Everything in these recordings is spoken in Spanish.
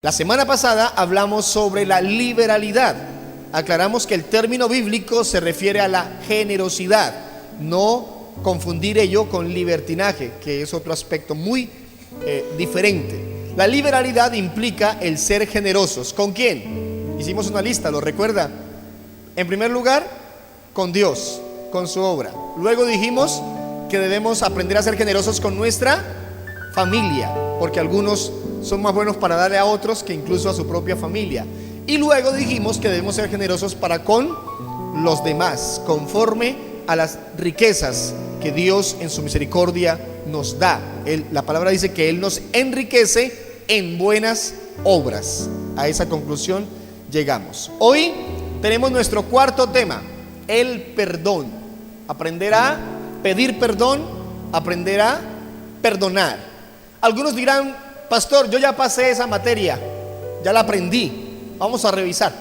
La semana pasada hablamos sobre la liberalidad. Aclaramos que el término bíblico se refiere a la generosidad, no confundir ello con libertinaje, que es otro aspecto muy diferente. La liberalidad implica el ser generosos. ¿Con quién? Hicimos una lista, ¿lo recuerda? En primer lugar, con Dios, con su obra. Luego dijimos que debemos aprender a ser generosos con nuestra familia, porque algunos son más buenos para darle a otros que incluso a su propia familia. Y luego dijimos que debemos ser generosos para con los demás, conforme a las riquezas que Dios en su misericordia nos da. La palabra dice que Él nos enriquece en buenas obras. A esa conclusión llegamos. Hoy tenemos nuestro cuarto tema, el perdón. Aprender a pedir perdón, aprender a perdonar. Algunos dirán: pastor, yo ya pasé esa materia, ya la aprendí. Vamos a revisar.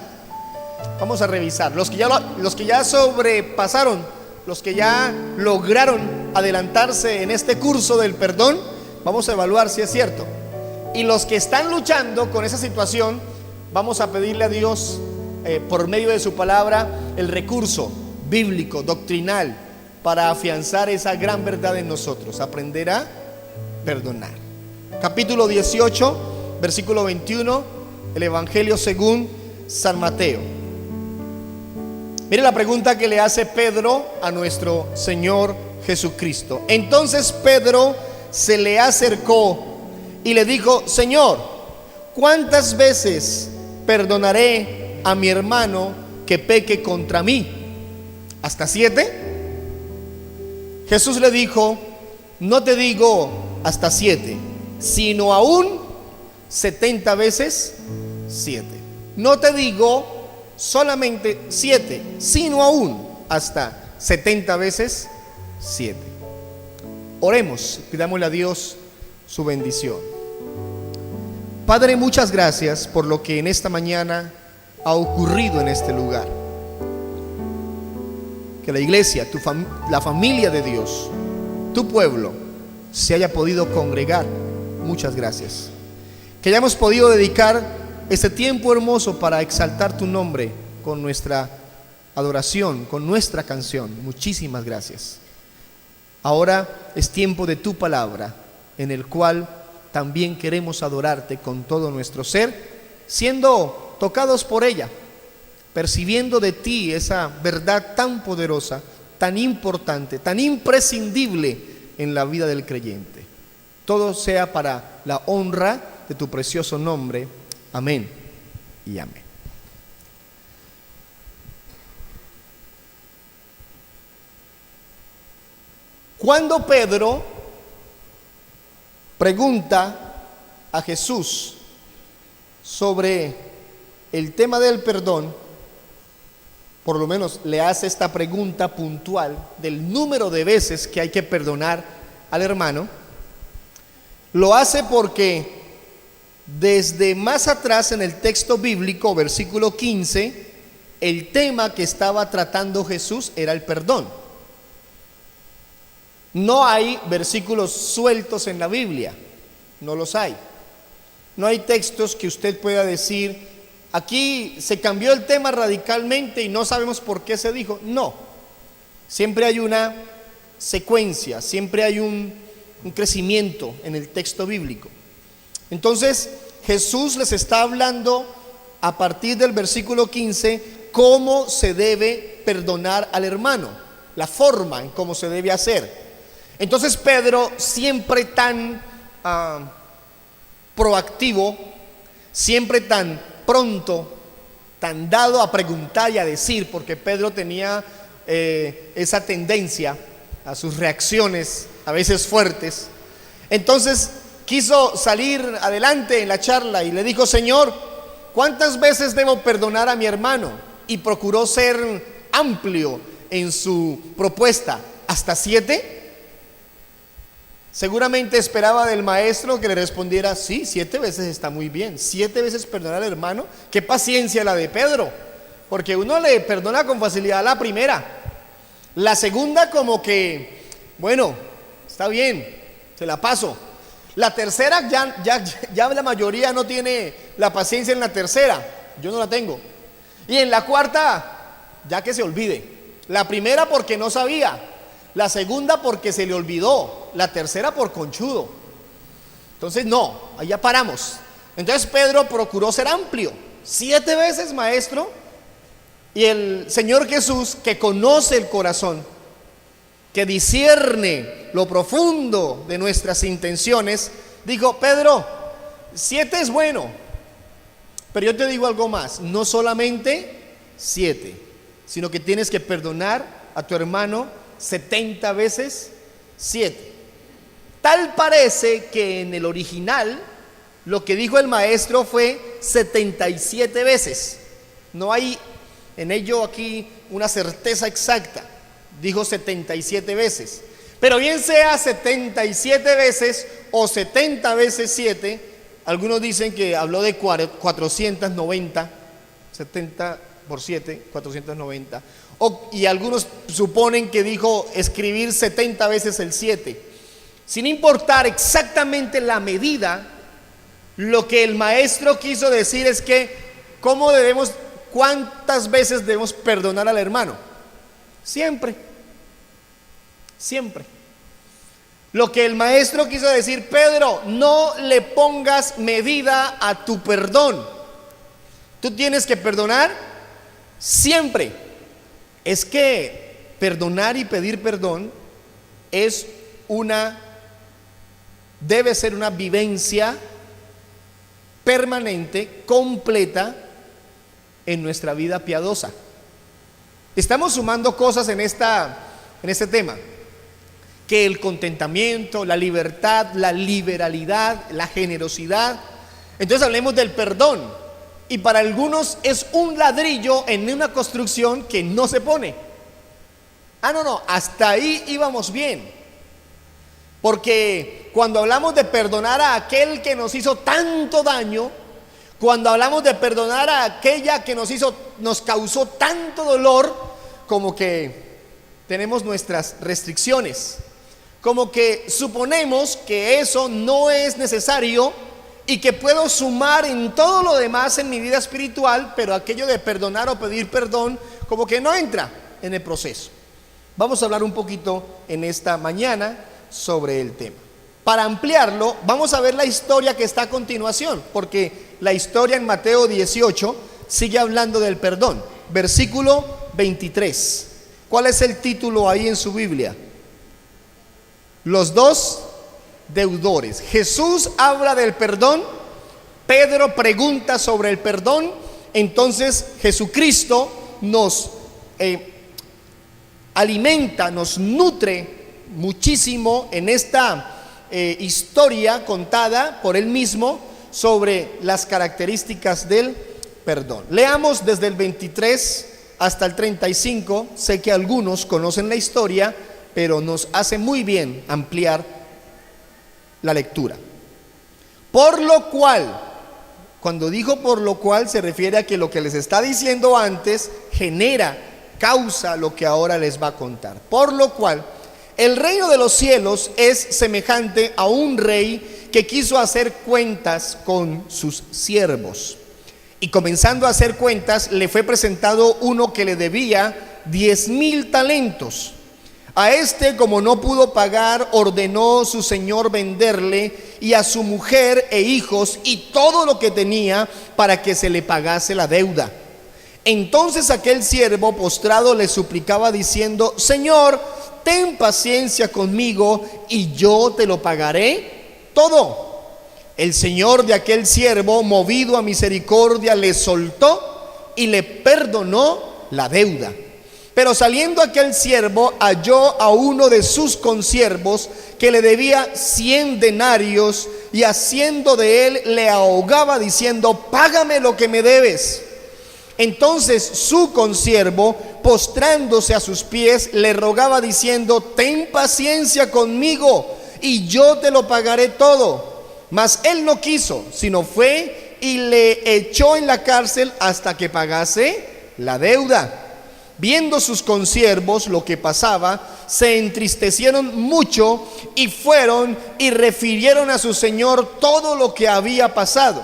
Los que ya sobrepasaron, los que ya lograron adelantarse en este curso del perdón, vamos a evaluar si es cierto. Y los que están luchando con esa situación, vamos a pedirle a Dios, por medio de su palabra, el recurso bíblico, doctrinal, para afianzar esa gran verdad en nosotros, aprender a perdonar. Capítulo 18, versículo 21, el Evangelio según San Mateo. Mire la pregunta que le hace Pedro a nuestro Señor Jesucristo. Entonces Pedro se le acercó y le dijo: Señor, ¿cuántas veces perdonaré a mi hermano que peque contra mí? ¿Hasta 7? Jesús le dijo: no te digo hasta 7, sino aún 70 veces 7. No te digo solamente 7, sino aún hasta 70 veces 7. Oremos, pidámosle a Dios su bendición. Padre, muchas gracias por lo que en esta mañana ha ocurrido en este lugar. Que la iglesia, la familia de Dios, tu pueblo, se haya podido congregar. Muchas gracias. Que hayamos podido dedicar este tiempo hermoso para exaltar tu nombre con nuestra adoración, con nuestra canción. Muchísimas gracias. Ahora es tiempo de tu palabra, en el cual también queremos adorarte con todo nuestro ser, siendo tocados por ella, percibiendo de ti esa verdad tan poderosa, tan importante, tan imprescindible en la vida del creyente. Todo sea para la honra de tu precioso nombre. Amén y amén. Cuando Pedro pregunta a Jesús sobre el tema del perdón, por lo menos le hace esta pregunta puntual del número de veces que hay que perdonar al hermano, lo hace porque desde más atrás en el texto bíblico, versículo 15, el tema que estaba tratando Jesús era el perdón. No hay versículos sueltos en la Biblia, no los hay. No hay textos que usted pueda decir: aquí se cambió el tema radicalmente y no sabemos por qué se dijo. No, siempre hay una secuencia, siempre hay un crecimiento en el texto bíblico. Entonces Jesús les está hablando a partir del versículo 15 cómo se debe perdonar al hermano, la forma en cómo se debe hacer. Entonces Pedro, siempre tan proactivo, siempre tan pronto, tan dado a preguntar y a decir, porque Pedro tenía esa tendencia a sus reacciones a veces fuertes, entonces quiso salir adelante en la charla y le dijo: Señor, ¿cuántas veces debo perdonar a mi hermano? Y procuró ser amplio en su propuesta. ¿Hasta 7? Seguramente esperaba del maestro que le respondiera: sí, 7 veces está muy bien. 7 veces perdonar al hermano. Qué paciencia la de Pedro, porque uno le perdona con facilidad la primera, la segunda como que, bueno, está bien, se la paso. La tercera, ya la mayoría no tiene la paciencia en la tercera. Yo no la tengo. Y en la cuarta, ya que se olvide. La primera porque no sabía. La segunda porque se le olvidó. La tercera por conchudo. Entonces no, allá paramos. Entonces Pedro procuró ser amplio. 7 veces, maestro. Y el Señor Jesús, que conoce el corazón, que discierne lo profundo de nuestras intenciones, dijo: Pedro, 7 es bueno, pero yo te digo algo más. No solamente 7, sino que tienes que perdonar a tu hermano 70 veces 7. Tal parece que en el original lo que dijo el maestro fue 77 veces. No hay en ello aquí una certeza exacta. Dijo 77 veces. Pero bien sea 77 veces o 70 veces 7, algunos dicen que habló de 490, 70 por 7, 490. Y algunos suponen que dijo escribir 70 veces el 7. Sin importar exactamente la medida, lo que el maestro quiso decir es que cuántas veces debemos perdonar al hermano. Siempre. Lo que el maestro quiso decir: Pedro, no le pongas medida a tu perdón. Tú tienes que perdonar siempre. Es que perdonar y pedir perdón debe ser una vivencia permanente, completa en nuestra vida piadosa. Estamos sumando cosas en este tema, que el contentamiento, la libertad, la liberalidad, la generosidad. Entonces hablemos del perdón. Y para algunos es un ladrillo en una construcción que no se pone. No, hasta ahí íbamos bien. Porque cuando hablamos de perdonar a aquel que nos hizo tanto daño, cuando hablamos de perdonar a aquella que nos causó tanto dolor, como que tenemos nuestras restricciones, como que suponemos que eso no es necesario y que puedo sumar en todo lo demás en mi vida espiritual, pero aquello de perdonar o pedir perdón como que no entra en el proceso. Vamos a hablar un poquito en esta mañana sobre el tema. Para ampliarlo, vamos a ver la historia que está a continuación, porque la historia en Mateo 18 sigue hablando del perdón. Versículo 23. ¿Cuál es el título ahí en su Biblia? Los dos deudores. Jesús habla del perdón, Pedro pregunta sobre el perdón. Entonces Jesucristo nos alimenta, nos nutre muchísimo en esta historia contada por él mismo sobre las características del perdón. Leamos desde el 23 hasta el 35. Sé que algunos conocen la historia, pero nos hace muy bien ampliar la lectura. Por lo cual, cuando dijo por lo cual, se refiere a que lo que les está diciendo antes causa lo que ahora les va a contar. Por lo cual, el reino de los cielos es semejante a un rey que quiso hacer cuentas con sus siervos. Y comenzando a hacer cuentas, le fue presentado uno que le debía 10,000 talentos. A este, como no pudo pagar, ordenó su señor venderle y a su mujer e hijos y todo lo que tenía para que se le pagase la deuda. Entonces aquel siervo postrado le suplicaba diciendo: Señor, ten paciencia conmigo y yo te lo pagaré todo. El señor de aquel siervo, movido a misericordia, le soltó y le perdonó la deuda. Pero saliendo aquel siervo, halló a uno de sus consiervos que le debía 100 denarios y haciendo de él le ahogaba diciendo: págame lo que me debes. Entonces su consiervo, postrándose a sus pies, le rogaba diciendo: ten paciencia conmigo y yo te lo pagaré todo. Mas él no quiso, sino fue y le echó en la cárcel hasta que pagase la deuda. Viendo sus consiervos lo que pasaba, se entristecieron mucho y fueron y refirieron a su señor todo lo que había pasado.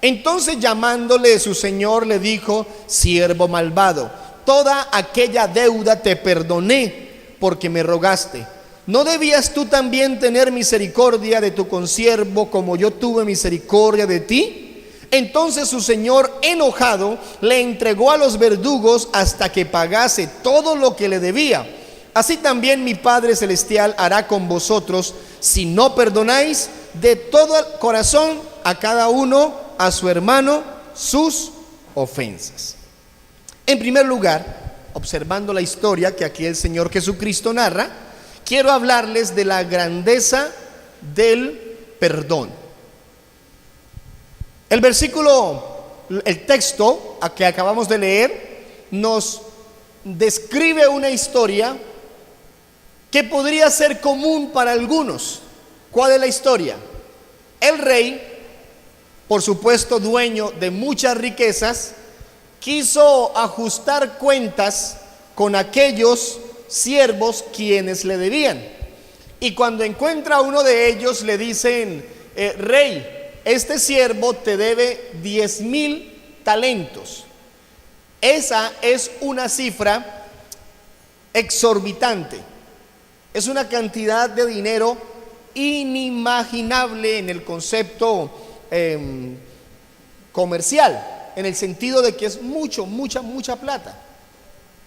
Entonces, llamándole su señor, le dijo: siervo malvado, toda aquella deuda te perdoné porque me rogaste. ¿No debías tú también tener misericordia de tu consiervo como yo tuve misericordia de ti? Entonces su señor, enojado, le entregó a los verdugos hasta que pagase todo lo que le debía. Así también mi Padre Celestial hará con vosotros si no perdonáis de todo el corazón a cada uno, a su hermano, sus ofensas. En primer lugar, observando la historia que aquí el Señor Jesucristo narra, quiero hablarles de la grandeza del perdón. El el texto que acabamos de leer, nos describe una historia que podría ser común para algunos. ¿Cuál es la historia? El rey, por supuesto dueño de muchas riquezas, quiso ajustar cuentas con aquellos siervos quienes le debían. Y cuando encuentra a uno de ellos, le dicen: rey, este siervo te debe 10,000 talentos. Esa es una cifra exorbitante. Es una cantidad de dinero inimaginable en el concepto comercial, en el sentido de que es mucha plata.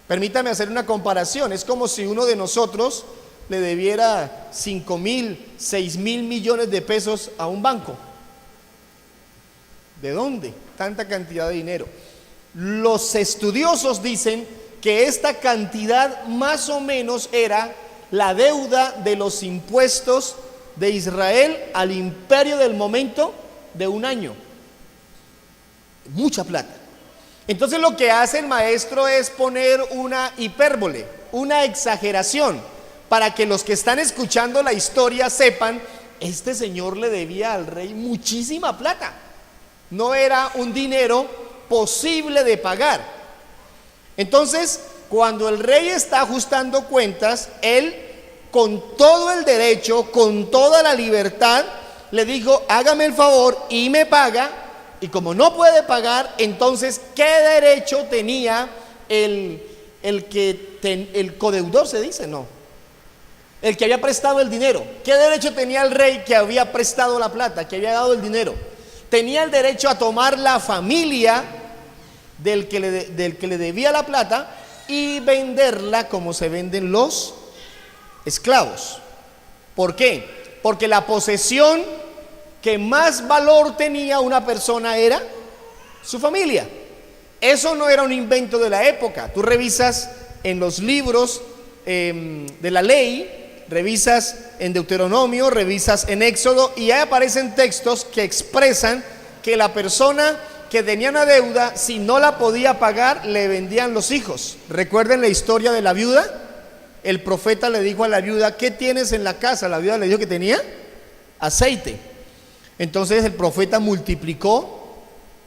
Permítame hacer una comparación. Es como si uno de nosotros le debiera 5,000, 6,000 millones de pesos a un banco. ¿De dónde tanta cantidad de dinero? Los estudiosos dicen que esta cantidad más o menos era la deuda de los impuestos de Israel al imperio del momento de un año. Mucha plata. Entonces lo que hace el maestro es poner una hipérbole, una exageración, para que los que están escuchando la historia sepan: este señor le debía al rey muchísima plata. No era un dinero posible de pagar. Entonces, cuando el rey está ajustando cuentas, él, con todo el derecho, con toda la libertad, le dijo: hágame el favor y me paga. Y como no puede pagar, entonces, ¿qué derecho tenía el codeudor, se dice? No, el que había prestado el dinero. ¿Qué derecho tenía el rey que había prestado la plata, que había dado el dinero? Tenía el derecho a tomar la familia del que le debía la plata y venderla como se venden los esclavos. ¿Por qué? Porque la posesión que más valor tenía una persona era su familia. Eso no era un invento de la época. Tú revisas en los libros de la ley, revisas en Deuteronomio, revisas en Éxodo, y ahí aparecen textos que expresan que la persona que tenía una deuda, si no la podía pagar, le vendían los hijos. Recuerden la historia de la viuda. El profeta le dijo a la viuda: ¿qué tienes en la casa? La viuda le dijo que tenía aceite. Entonces el profeta multiplicó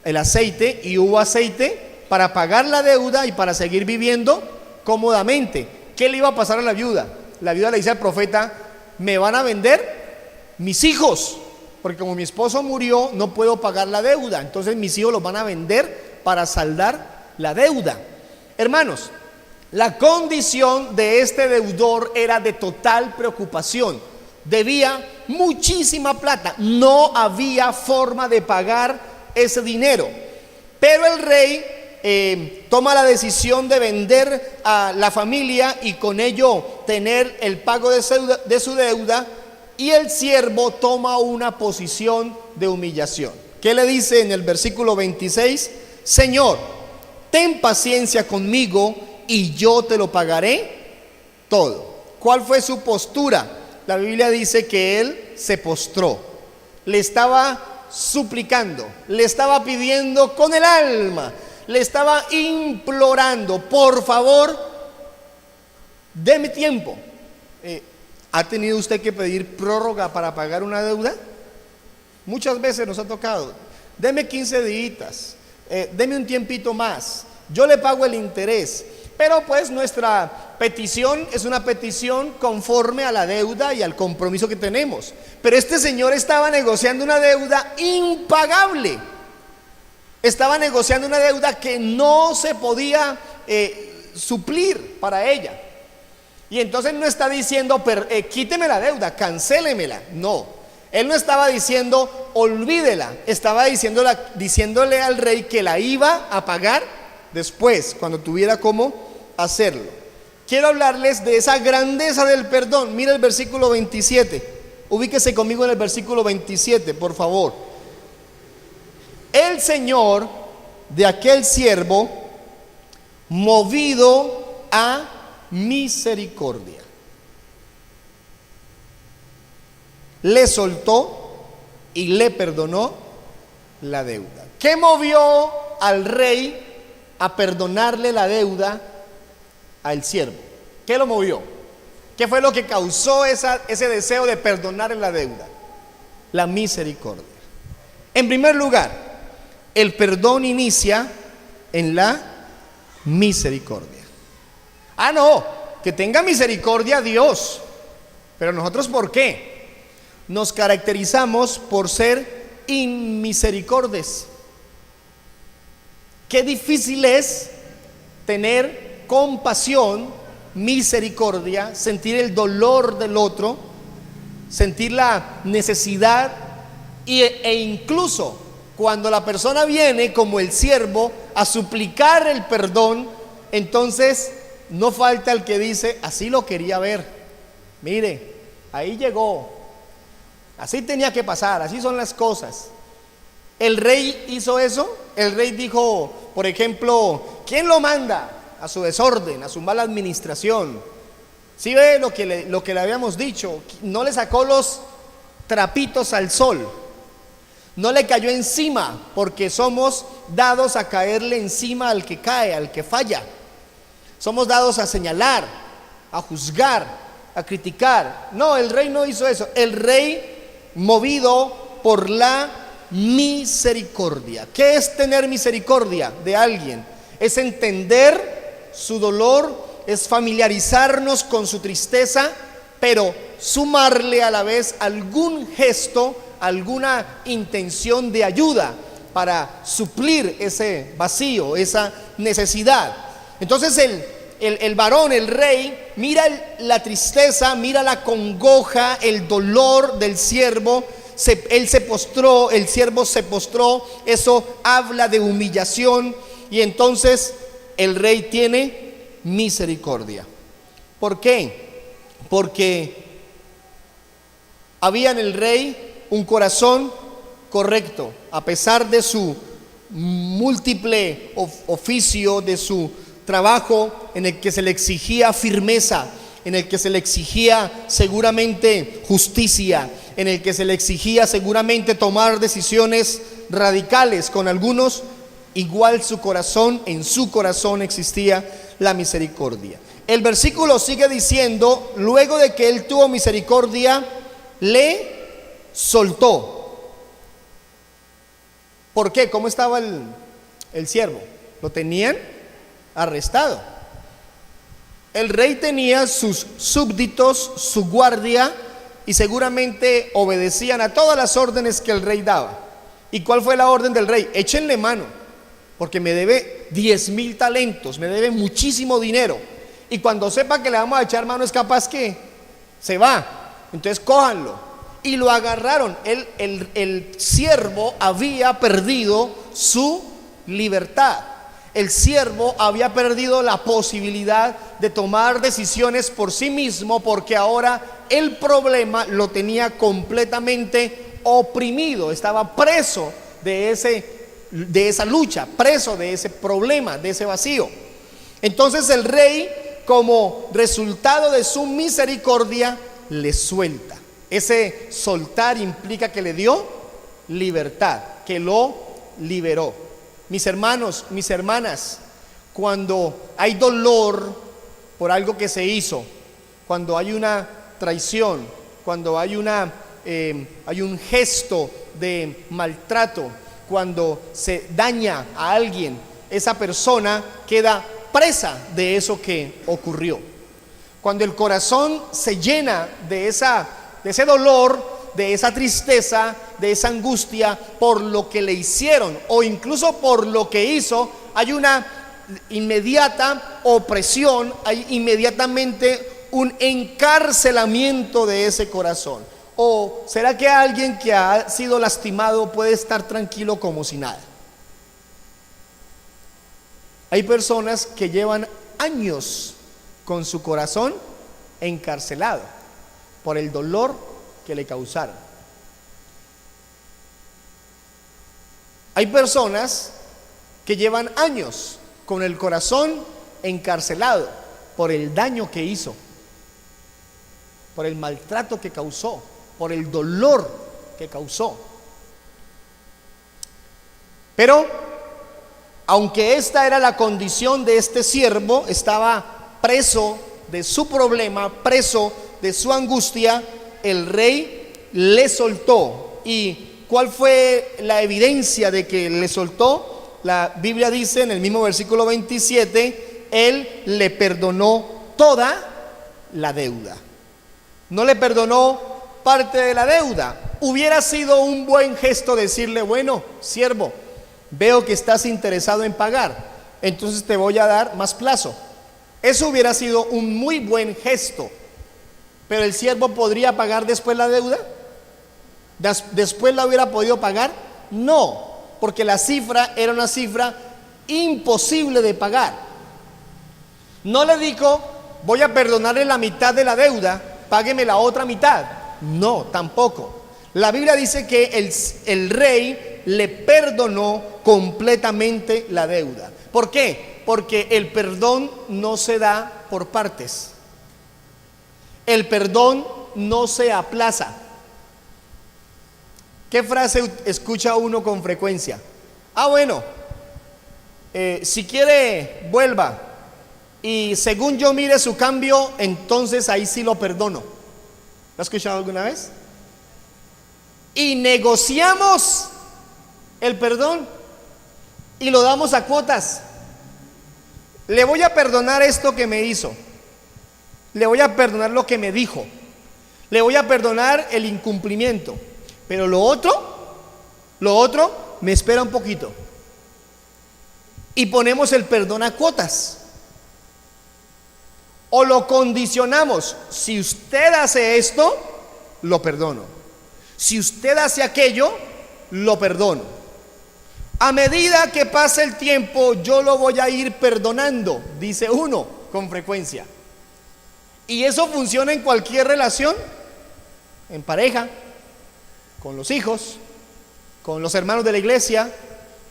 el aceite y hubo aceite para pagar la deuda y para seguir viviendo cómodamente. ¿Qué le iba a pasar a la viuda? La viuda le dice al profeta: me van a vender mis hijos, porque como mi esposo murió no puedo pagar la deuda, entonces mis hijos los van a vender para saldar la deuda. Hermanos, la condición de este deudor era de total preocupación. Debía muchísima plata, no había forma de pagar ese dinero. Pero el rey toma la decisión de vender a la familia y con ello tener el pago de su deuda, y el siervo toma una posición de humillación. ¿Qué le dice en el versículo 26? Señor, ten paciencia conmigo y yo te lo pagaré todo. ¿Cuál fue su postura? La Biblia dice que él se postró, le estaba suplicando, le estaba pidiendo con el alma, le estaba implorando: por favor, deme tiempo. ¿Ha tenido usted que pedir prórroga para pagar una deuda? Muchas veces nos ha tocado: deme 15 días, deme un tiempito más, yo le pago el interés. Pero pues nuestra petición es una petición conforme a la deuda y al compromiso que tenemos. Pero este señor estaba negociando una deuda impagable. Estaba negociando una deuda que no se podía suplir para ella. Y entonces no está diciendo, quíteme la deuda, cancélemela. No, él no estaba diciendo, olvídela. Estaba diciéndole al rey que la iba a pagar después, cuando tuviera cómo hacerlo. Quiero hablarles de esa grandeza del perdón. Mira el versículo 27. Ubíquese conmigo en el versículo 27, por favor. El Señor de aquel siervo, movido a misericordia, le soltó y le perdonó la deuda. ¿Qué movió al rey a perdonarle la deuda al siervo? ¿Qué lo movió? ¿Qué fue lo que causó ese deseo de perdonarle la deuda? La misericordia. En primer lugar, el perdón inicia en la misericordia. No, que tenga misericordia Dios. Pero nosotros, ¿por qué? Nos caracterizamos por ser inmisericordes. Qué difícil es tener compasión, misericordia, sentir el dolor del otro, sentir la necesidad e incluso cuando la persona viene como el siervo a suplicar el perdón, entonces no falta el que dice, así lo quería ver, mire, ahí llegó, así tenía que pasar, así son las cosas. El rey hizo eso. El rey dijo, por ejemplo, ¿quién lo manda a su desorden, a su mala administración? ¿Sí ve lo que le habíamos dicho? No le sacó los trapitos al sol, no le cayó encima, porque somos dados a caerle encima al que cae, al que falla. Somos dados a señalar, a juzgar, a criticar. No, el rey no hizo eso. El rey, movido por la misericordia. ¿Qué es tener misericordia de alguien? Es entender su dolor, es familiarizarnos con su tristeza, pero sumarle a la vez algún gesto, alguna intención de ayuda para suplir ese vacío, esa necesidad. Entonces el varón, el rey, mira la tristeza, mira la congoja, el dolor del siervo. Él se postró, el siervo se postró. Eso habla de humillación. Y entonces el rey tiene misericordia. ¿Por qué? Porque había en el rey un corazón correcto, a pesar de su múltiple oficio, de su trabajo en el que se le exigía firmeza, en el que se le exigía seguramente justicia, en el que se le exigía seguramente tomar decisiones radicales con algunos. Igual en su corazón existía la misericordia. El versículo sigue diciendo, luego de que él tuvo misericordia, le soltó. ¿Por qué? ¿Cómo estaba el siervo? Lo tenían arrestado. El rey tenía sus súbditos, su guardia, y seguramente obedecían a todas las órdenes que el rey daba. ¿Y cuál fue la orden del rey? Échenle mano, porque me debe 10,000 talentos, me debe muchísimo dinero, y cuando sepa que le vamos a echar mano es capaz que se va. Entonces cójanlo. Y lo agarraron. El siervo había perdido su libertad. El siervo había perdido la posibilidad de tomar decisiones por sí mismo, porque ahora el problema lo tenía completamente oprimido. Estaba preso de esa lucha, preso de ese problema, de ese vacío. Entonces el rey, como resultado de su misericordia, le suelta. Ese soltar implica que le dio libertad, que lo liberó. Mis hermanos, mis hermanas, cuando hay dolor por algo que se hizo, cuando hay una traición, cuando hay un gesto de maltrato, cuando se daña a alguien, esa persona queda presa de eso que ocurrió. Cuando el corazón se llena de ese dolor, de esa tristeza, de esa angustia por lo que le hicieron o incluso por lo que hizo, hay una inmediata opresión, hay inmediatamente un encarcelamiento de ese corazón. ¿O será que alguien que ha sido lastimado puede estar tranquilo como si nada? Hay personas que llevan años con su corazón encarcelado por el dolor que le causaron. Hay personas que llevan años con el corazón encarcelado por el daño que hizo, por el maltrato que causó, por el dolor que causó. Pero aunque esta era la condición de este siervo, estaba preso de su problema, preso de su angustia, el rey le soltó. ¿Y cuál fue la evidencia de que le soltó? La Biblia dice en el mismo versículo 27, él le perdonó toda la deuda. No le perdonó parte de la deuda. Hubiera sido un buen gesto decirle: bueno, siervo, veo que estás interesado en pagar, entonces te voy a dar más plazo. Eso hubiera sido un muy buen gesto. Pero el siervo podría pagar después la deuda. ¿Después la hubiera podido pagar? No, porque la cifra era una cifra imposible de pagar. No le dijo: voy a perdonarle la mitad de la deuda, págueme la otra mitad. No, tampoco. La Biblia dice que el rey le perdonó completamente la deuda. ¿Por qué? Porque el perdón no se da por partes. El perdón no se aplaza. ¿Qué frase escucha uno con frecuencia? Bueno, si quiere vuelva, y según yo mire su cambio, entonces ahí sí lo perdono. ¿Lo has escuchado alguna vez? Y negociamos el perdón y lo damos a cuotas. Le voy a perdonar esto que me hizo, le voy a perdonar lo que me dijo, le voy a perdonar el incumplimiento, pero lo otro me espera un poquito. Y ponemos el perdón a cuotas. O lo condicionamos: si usted hace esto, lo perdono. Si usted hace aquello, lo perdono. A medida que pase el tiempo, yo lo voy a ir perdonando, dice uno con frecuencia. Y eso funciona en cualquier relación, en pareja, con los hijos, con los hermanos de la iglesia,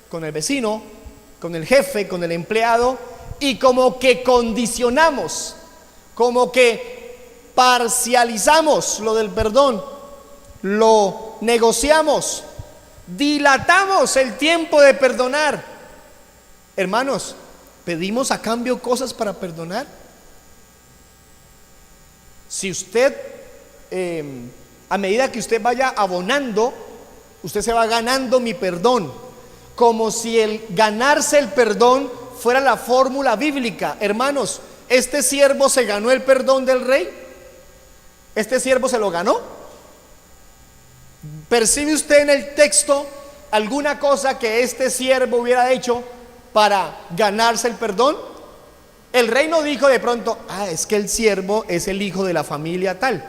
con el vecino, con el jefe, con el empleado. Y como que condicionamos, como que parcializamos lo del perdón, lo negociamos, dilatamos el tiempo de perdonar. Hermanos, ¿pedimos a cambio cosas para perdonar? Si usted, a medida que usted vaya abonando, usted se va ganando mi perdón, como si el ganarse el perdón fuera la fórmula bíblica. Hermanos, ¿este siervo se ganó el perdón del rey? ¿Este siervo se lo ganó? ¿Percibe usted en el texto alguna cosa que este siervo hubiera hecho para ganarse el perdón? El rey no dijo de pronto: es que el siervo es el hijo de la familia tal,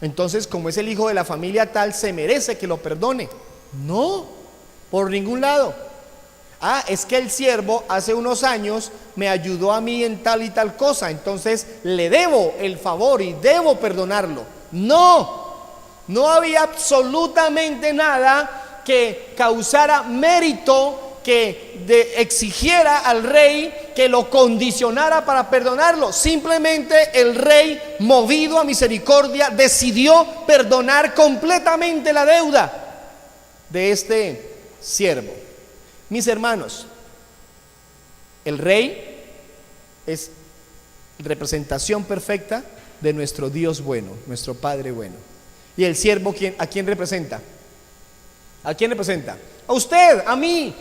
entonces como es el hijo de la familia tal, se merece que lo perdone. No, por ningún lado. Es que el siervo hace unos años me ayudó a mí en tal y tal cosa, entonces le debo el favor y debo perdonarlo. No había absolutamente nada que causara mérito, que exigiera al rey que lo condicionara para perdonarlo. Simplemente el rey, movido a misericordia, decidió perdonar completamente la deuda de este siervo. Mis hermanos, el rey es representación perfecta de nuestro Dios bueno, nuestro Padre bueno. ¿Y el siervo a quién representa? ¿A quién representa? A usted, a mí.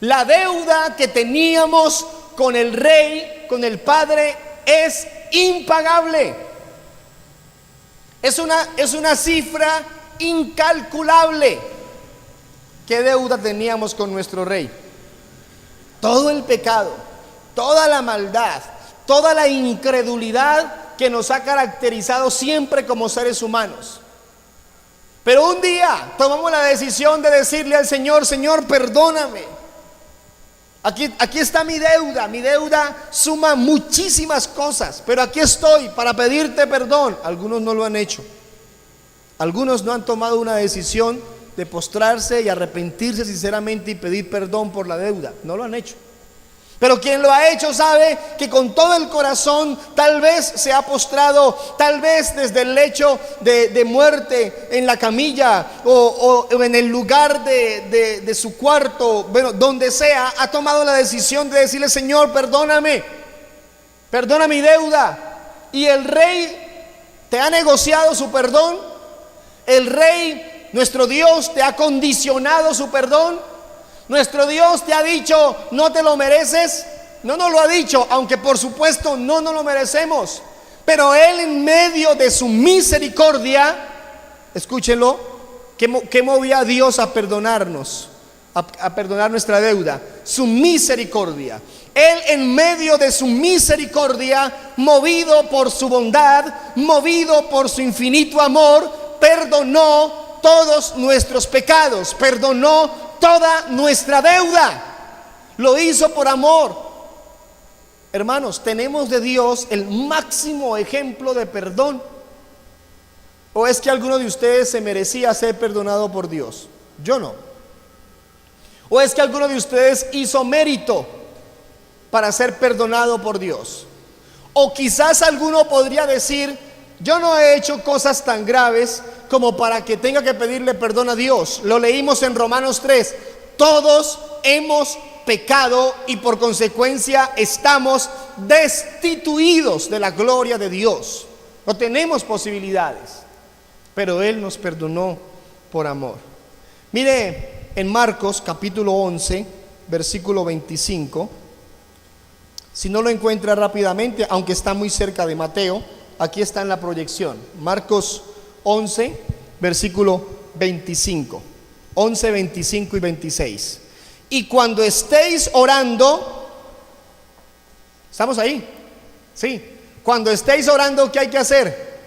La deuda que teníamos con el Rey, con el Padre, es impagable. Es una cifra incalculable. ¿Qué deuda teníamos con nuestro Rey? Todo el pecado, toda la maldad, toda la incredulidad que nos ha caracterizado siempre como seres humanos. Pero un día tomamos la decisión de decirle al Señor: Señor, perdóname. Aquí está mi deuda suma muchísimas cosas, pero aquí estoy para pedirte perdón. Algunos no lo han hecho. Algunos no han tomado una decisión de postrarse y arrepentirse sinceramente y pedir perdón por la deuda. No lo han hecho. Pero quien lo ha hecho sabe que con todo el corazón tal vez se ha postrado, tal vez desde el lecho de muerte, en la camilla o en el lugar de su cuarto, bueno, donde sea, ha tomado la decisión de decirle: Señor, perdóname, perdona mi deuda. Y el Rey te ha negociado su perdón. El Rey, nuestro Dios, te ha condicionado su perdón. Nuestro Dios te ha dicho: no te lo mereces. No nos lo ha dicho, aunque por supuesto no nos lo merecemos. Pero Él, en medio de su misericordia, escúchenlo, ¿qué movía a Dios a perdonarnos? A perdonar nuestra deuda. Su misericordia. Él, en medio de su misericordia, movido por su bondad, movido por su infinito amor, perdonó todos nuestros pecados, perdonó toda nuestra deuda. Lo hizo por amor. Hermanos, tenemos de Dios el máximo ejemplo de perdón. ¿O es que alguno de ustedes se merecía ser perdonado por Dios? Yo no. ¿O es que alguno de ustedes hizo mérito para ser perdonado por Dios? O quizás alguno podría decir: yo no he hecho cosas tan graves como para que tenga que pedirle perdón a Dios. Lo leímos en Romanos 3. Todos hemos pecado y por consecuencia estamos destituidos de la gloria de Dios. No tenemos posibilidades, pero Él nos perdonó por amor. Mire en Marcos capítulo 11, versículo 25. Si no lo encuentra rápidamente, aunque está muy cerca de Mateo, aquí está en la proyección. Marcos 11, versículo 25. 11, 25 y 26. Y cuando estéis orando, ¿estamos ahí? Sí. Cuando estéis orando, ¿qué hay que hacer?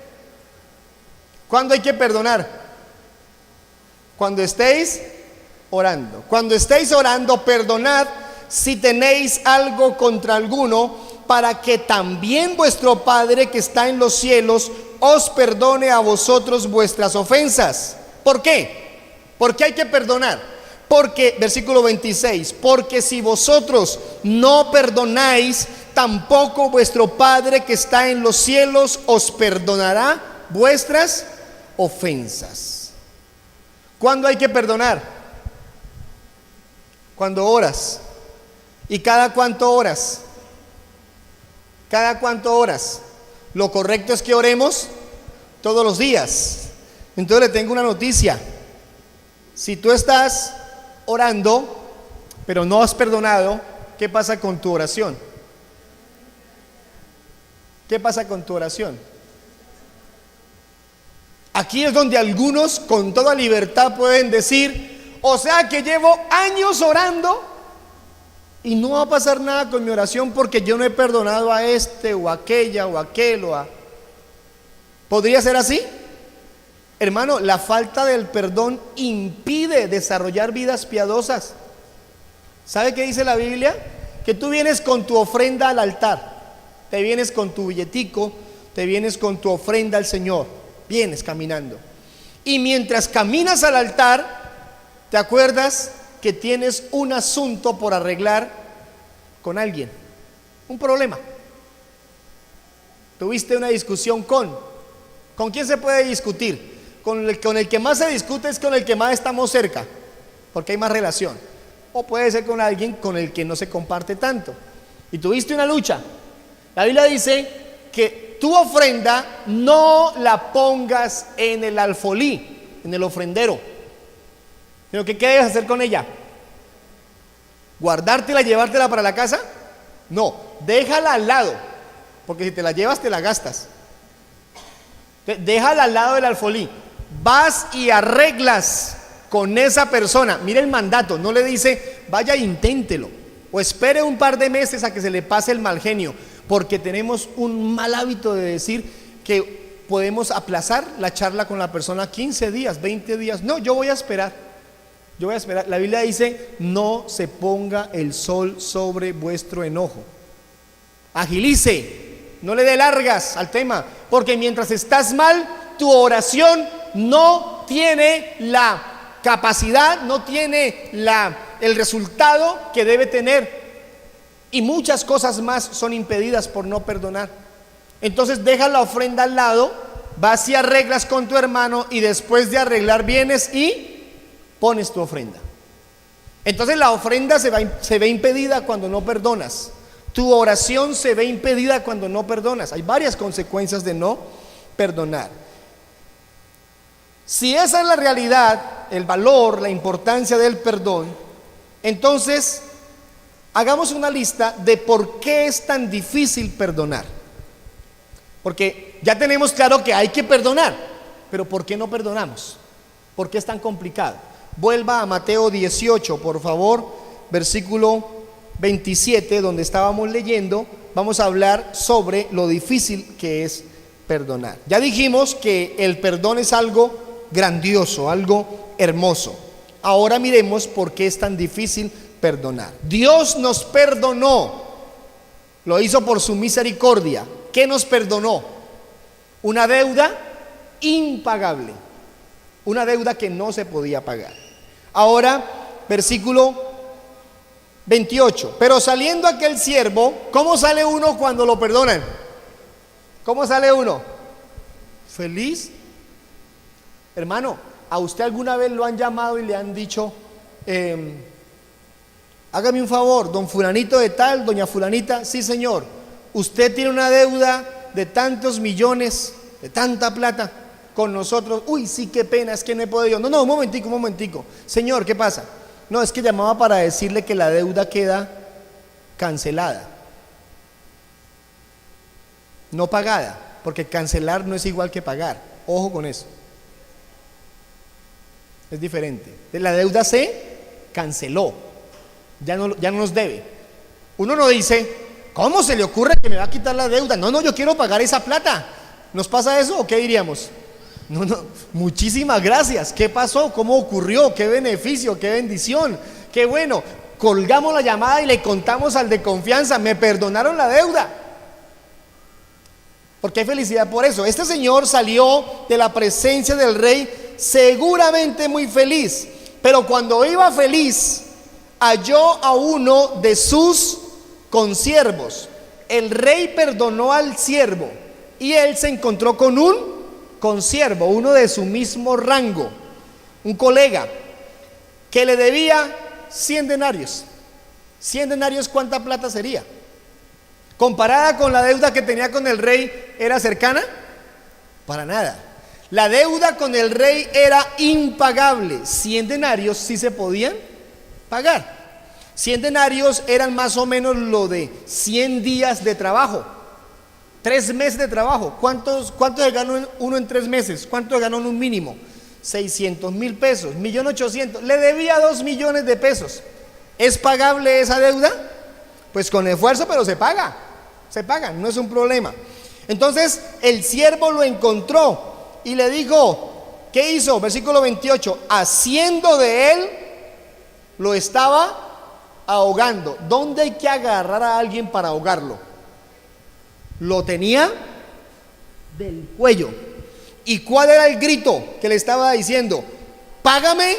¿Cuándo hay que perdonar? Cuando estéis orando. Cuando estéis orando, perdonad si tenéis algo contra alguno, para que también vuestro Padre que está en los cielos os perdone a vosotros vuestras ofensas. ¿Por qué? ¿Por qué hay que perdonar? Porque, versículo 26, porque si vosotros no perdonáis, tampoco vuestro Padre que está en los cielos os perdonará vuestras ofensas. ¿Cuándo hay que perdonar? Cuando oras. ¿Y cada cuánto oras? ¿Cada cuánto oras? Lo correcto es que oremos todos los días. Entonces le tengo una noticia. Si tú estás orando, pero no has perdonado, ¿qué pasa con tu oración? ¿Qué pasa con tu oración? Aquí es donde algunos con toda libertad pueden decir: o sea que llevo años orando y no va a pasar nada con mi oración porque yo no he perdonado a este o a aquella o a aquel o a... ¿Podría ser así? Hermano, la falta del perdón impide desarrollar vidas piadosas. ¿Sabe qué dice la Biblia? Que tú vienes con tu ofrenda al altar, te vienes con tu billetico, te vienes con tu ofrenda al Señor, vienes caminando. Y mientras caminas al altar, te acuerdas que tienes un asunto por arreglar con alguien, un problema. Tuviste una discusión ¿con quién se puede discutir? Con el que más se discute es con el que más estamos cerca, porque hay más relación. O puede ser con alguien con el que no se comparte tanto. Y tuviste una lucha. La Biblia dice que tu ofrenda no la pongas en el alfolí, en el ofrendero, sino que ¿qué debes hacer con ella? ¿Guardártela y llevártela para la casa? No, déjala al lado, porque si te la llevas te la gastas. Déjala al lado del alfolí. Vas y arreglas con esa persona. Mire el mandato, no le dice vaya e inténtelo o espere un par de meses a que se le pase el mal genio, porque tenemos un mal hábito de decir que podemos aplazar la charla con la persona 15 días, 20 días. No, yo voy a esperar. La Biblia dice: no se ponga el sol sobre vuestro enojo. Agilice, no le dé largas al tema, porque mientras estás mal, tu oración no tiene la capacidad, no tiene el resultado que debe tener, y muchas cosas más son impedidas por no perdonar. Entonces deja la ofrenda al lado, vas y arreglas con tu hermano, y después de arreglar vienes y pones tu ofrenda. Entonces la ofrenda se ve impedida cuando no perdonas. Tu oración se ve impedida cuando no perdonas. Hay varias consecuencias de no perdonar. Si esa es la realidad, el valor, la importancia del perdón, entonces hagamos una lista de por qué es tan difícil perdonar. Porque ya tenemos claro que hay que perdonar, pero ¿por qué no perdonamos? ¿Por qué es tan complicado? Vuelva a Mateo 18, por favor, versículo 27, donde estábamos leyendo. Vamos a hablar sobre lo difícil que es perdonar. Ya dijimos que el perdón es algo grandioso, algo hermoso. Ahora miremos por qué es tan difícil perdonar. Dios nos perdonó, lo hizo por su misericordia. ¿Qué nos perdonó? Una deuda impagable, una deuda que no se podía pagar. Ahora, versículo 28. Pero saliendo aquel siervo, ¿cómo sale uno cuando lo perdonan? ¿Cómo sale uno? Feliz. Hermano, ¿a usted alguna vez lo han llamado y le han dicho, hágame un favor, don fulanito de tal, doña fulanita? Sí, señor, usted tiene una deuda de tantos millones, de tanta plata con nosotros. Uy, sí, qué pena, es que no he podido. No, un momentico. Señor, ¿qué pasa? No, es que llamaba para decirle que la deuda queda cancelada, no pagada, porque cancelar no es igual que pagar. Ojo con eso, es diferente. La deuda se canceló, ya no nos debe. Uno no dice, ¿cómo se le ocurre que me va a quitar la deuda? No, yo quiero pagar esa plata. ¿Nos pasa eso o qué diríamos? No, muchísimas gracias. ¿Qué pasó? ¿Cómo ocurrió? ¿Qué beneficio? ¿Qué bendición? Qué bueno. Colgamos la llamada y le contamos al de confianza, me perdonaron la deuda. Porque hay felicidad por eso. Este señor salió de la presencia del rey seguramente muy feliz, pero cuando iba feliz halló a uno de sus consiervos. El rey perdonó al siervo y él se encontró con un consiervo, uno de su mismo rango, un colega que le debía 100 denarios. 100 denarios, ¿cuánta plata sería? Comparada con la deuda que tenía con el rey, ¿era cercana? Para nada. La deuda con el rey era impagable. 100 denarios sí se podían pagar. 100 denarios eran más o menos lo de 100 días de trabajo, 3 meses de trabajo. ¿Cuánto se ganó uno en 3 meses? ¿Cuánto ganó en un mínimo? 600,000 pesos, 1.800.000. Le debía 2 millones de pesos. ¿Es pagable esa deuda? Pues con esfuerzo, pero se paga, no es un problema. Entonces el siervo lo encontró y le dijo, ¿qué hizo? Versículo 28, haciendo de él, lo estaba ahogando. ¿Dónde hay que agarrar a alguien para ahogarlo? Lo tenía del cuello. ¿Y cuál era el grito que le estaba diciendo? Págame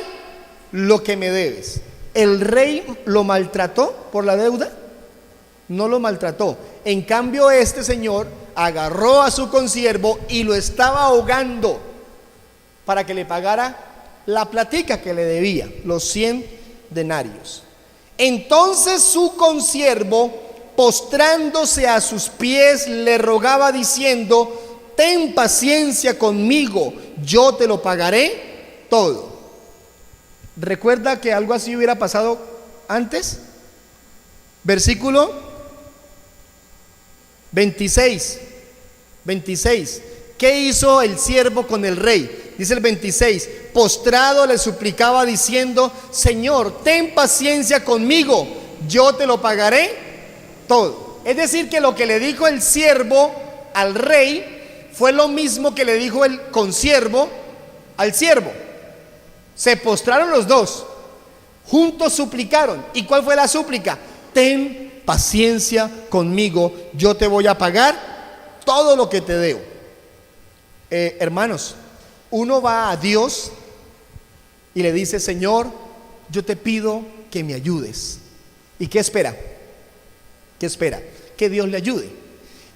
lo que me debes. ¿El rey lo maltrató por la deuda? No lo maltrató. En cambio, este señor agarró a su consiervo y lo estaba ahogando para que le pagara la platica que le debía, los 100 denarios. Entonces su consiervo, postrándose a sus pies, le rogaba diciendo, ten paciencia conmigo, yo te lo pagaré todo. ¿Recuerda que algo así hubiera pasado antes? Versículo 26. 26. ¿Qué hizo el siervo con el rey? Dice el 26: postrado le suplicaba diciendo: Señor, ten paciencia conmigo, yo te lo pagaré todo. Es decir, que lo que le dijo el siervo al rey fue lo mismo que le dijo el consiervo al siervo. Se postraron los dos, juntos suplicaron. ¿Y cuál fue la súplica? Ten paciencia conmigo, yo te voy a pagar todo lo que te debo. Hermanos, uno va a Dios y le dice: Señor, yo te pido que me ayudes. ¿Y qué espera? ¿Qué espera? Que Dios le ayude.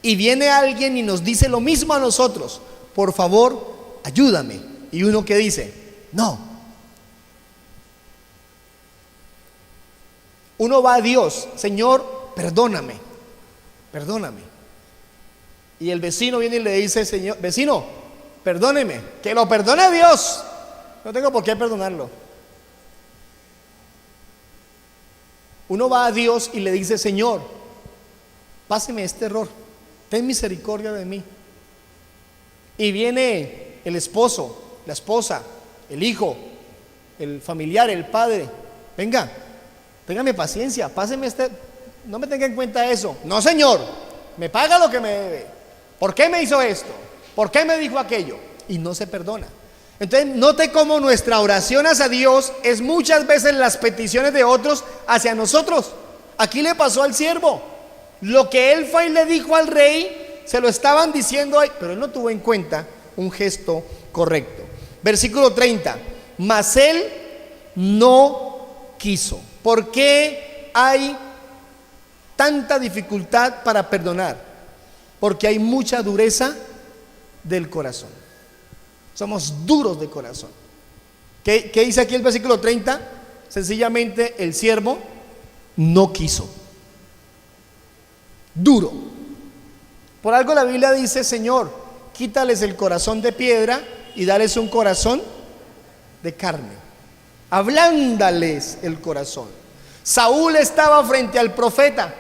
Y viene alguien y nos dice lo mismo a nosotros: por favor, ayúdame. Y uno que dice: no. Uno va a Dios: Señor, perdóname, perdóname. Y el vecino viene y le dice: Señor, vecino, perdóneme. Que lo perdone Dios, no tengo por qué perdonarlo. Uno va a Dios y le dice: Señor, páseme este error, ten misericordia de mí. Y viene el esposo, la esposa, el hijo, el familiar, el padre: venga, téngame paciencia, páseme este, no me tenga en cuenta eso. No, Señor, me paga lo que me debe. ¿Por qué me hizo esto? ¿Por qué me dijo aquello? Y no se perdona. Entonces, note cómo nuestra oración hacia Dios es muchas veces las peticiones de otros hacia nosotros. Aquí le pasó al siervo. Lo que él fue y le dijo al rey, se lo estaban diciendo ahí, pero él no tuvo en cuenta un gesto correcto. Versículo 30: mas él no quiso. ¿Por qué hay tanta dificultad para perdonar? Porque hay mucha dureza del corazón. Somos duros de corazón. ¿Qué dice aquí el versículo 30? Sencillamente el siervo no quiso. Duro. Por algo la Biblia dice: Señor, quítales el corazón de piedra y dales un corazón de carne. Ablándales el corazón. Saúl estaba frente al profeta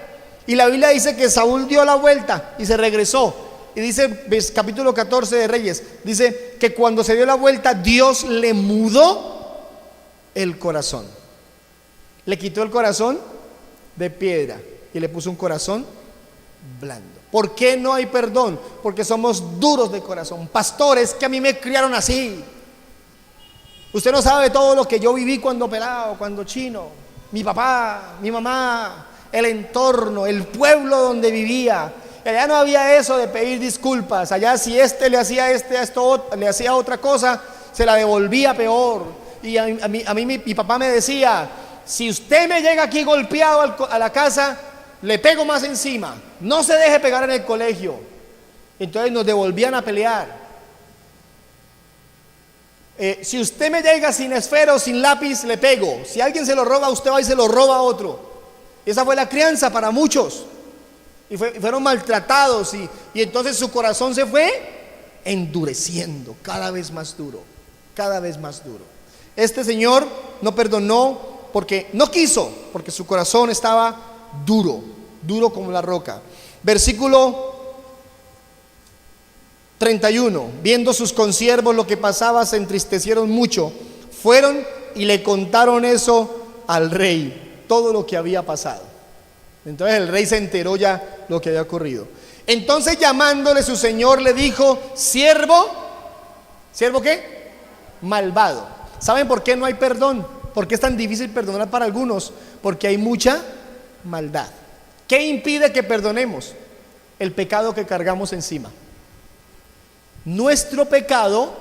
y la Biblia dice que Saúl dio la vuelta y se regresó. Y dice, capítulo 14 de Reyes, dice que cuando se dio la vuelta, Dios le mudó el corazón. Le quitó el corazón de piedra y le puso un corazón blando. ¿Por qué no hay perdón? Porque somos duros de corazón. Pastores, que a mí me criaron así. Usted no sabe todo lo que yo viví cuando pelado, cuando chino. Mi papá, mi mamá, el entorno, el pueblo donde vivía. Allá no había eso de pedir disculpas. Allá si este le hacía esto le hacía otra cosa, se la devolvía peor. Y a mí mi papá me decía: si usted me llega aquí golpeado a la casa, le pego más encima. No se deje pegar en el colegio. Entonces nos devolvían a pelear. Si usted me llega sin esfero, sin lápiz, le pego. Si alguien se lo roba, usted va y se lo roba a otro. Esa fue la crianza para muchos. Y fueron maltratados y entonces su corazón se fue endureciendo, cada vez más duro, cada vez más duro. Este señor no perdonó porque no quiso, porque su corazón estaba duro, duro como la roca. Versículo 31: viendo sus consiervos lo que pasaba, se entristecieron mucho. Fueron y le contaron eso al rey, todo lo que había pasado. Entonces el rey se enteró ya lo que había ocurrido. Entonces, llamándole su señor, le dijo: siervo, ¿siervo qué? Malvado. ¿Saben por qué no hay perdón? ¿Por qué es tan difícil perdonar para algunos? Porque hay mucha maldad. ¿Qué impide que perdonemos? El pecado que cargamos encima. Nuestro pecado